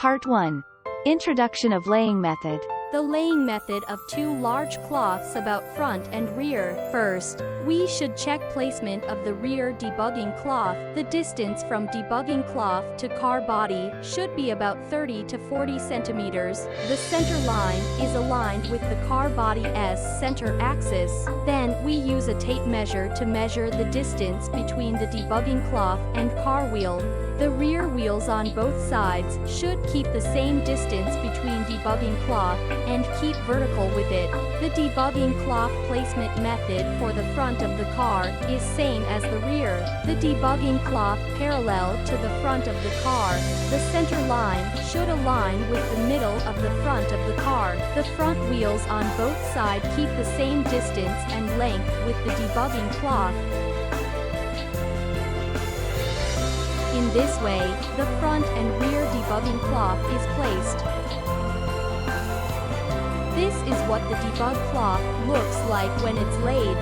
Part 1. Introduction of laying method. The laying method of two large cloths about front and rear. First, we should check placement of the rear debugging cloth. The distance from debugging cloth to car body should be about 30 to 40 centimeters. The center line is aligned with the car body's center axis. Then, we use a tape measure to measure the distance between the debugging cloth and car wheel. The rear wheels on both sides should keep the same distance between debugging cloth and keep vertical with it. The debugging cloth placement method for the front of the car is same as the rear. The debugging cloth parallel to the front of the car. The center line should align with the middle of the front of the car. The front wheels on both sides keep the same distance and length with the debugging cloth. In this way, the front and rear debugging cloth is placed. This is what the debug cloth looks like when it's laid.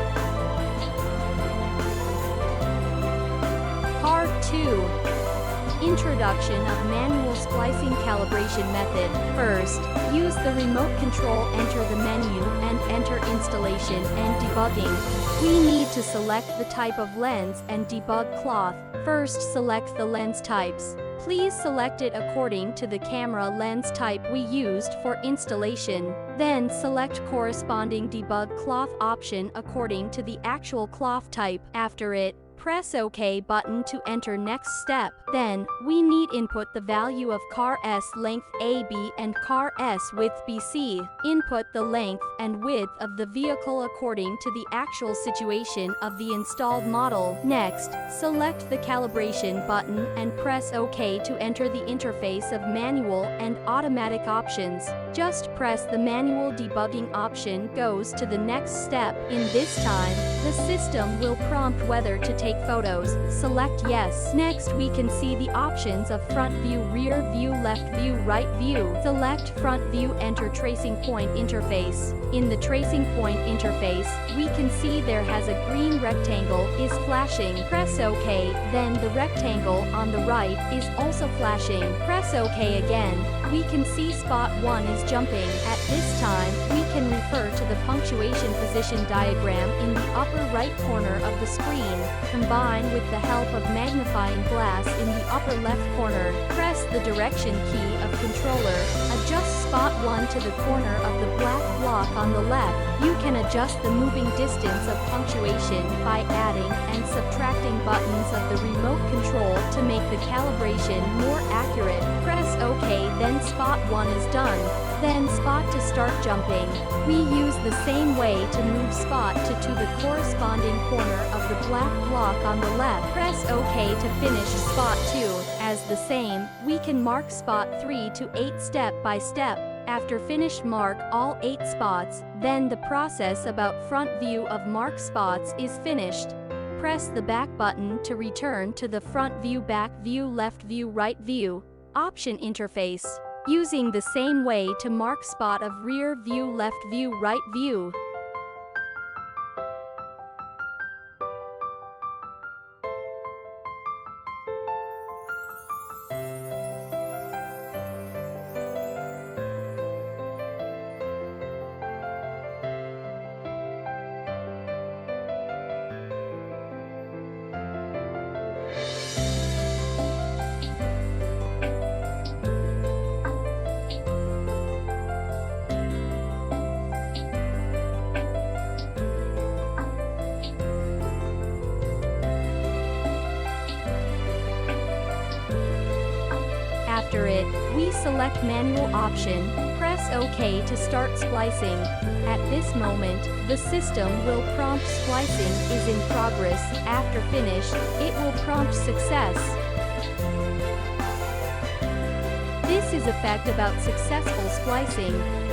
Part 2. Introduction of manual splicing calibration method. First, use the remote control, enter the menu, and enter installation and debugging. We need to select the type of lens and debug cloth. First, select the lens types. Please select it according to the camera lens type we used for installation. Then, select corresponding debug cloth option according to the actual cloth type. After it, press OK button to enter next step. Then, we need input the value of car S length AB and car S width BC. Input the length and width of the vehicle according to the actual situation of the installed model. Next, select the calibration button and press OK to enter the interface of manual and automatic options. Just press the manual debugging option goes to the next step. In this time, the system will prompt whether to take photos. Select yes. Next, we can see the options of front view, rear view, left view, right view. Select front view, enter tracing point interface. In the tracing point interface, we can see there has a green rectangle is flashing. Press OK, then the rectangle on the right is also flashing. Press OK again. We can see spot 1 is jumping. At this time, we can refer to the punctuation position diagram in the upper right corner of the screen. Combine with the help of magnifying glass in the upper left corner. Press the direction key of controller. Adjust spot 1 to the corner of the black block on the left. You can adjust the moving distance of punctuation by adding and subtracting buttons of the remote control to make the calibration more accurate. Press OK, then spot 1 is done. Then spot to start jumping. We use the same way to move spot to the corresponding corner of the black block on the left. Press OK to finish spot 2. As the same, we can mark spot 3 to 8 step by step. After finish mark all 8 spots, then the process about front view of mark spots is finished. Press the back button to return to the front view, back view, left view, right view option interface. Using the same way to mark spot of rear view, left view, right view. After it, we select manual option, press OK to start splicing. At this moment, the system will prompt splicing is in progress. After finish, it will prompt success. This is effect about successful splicing.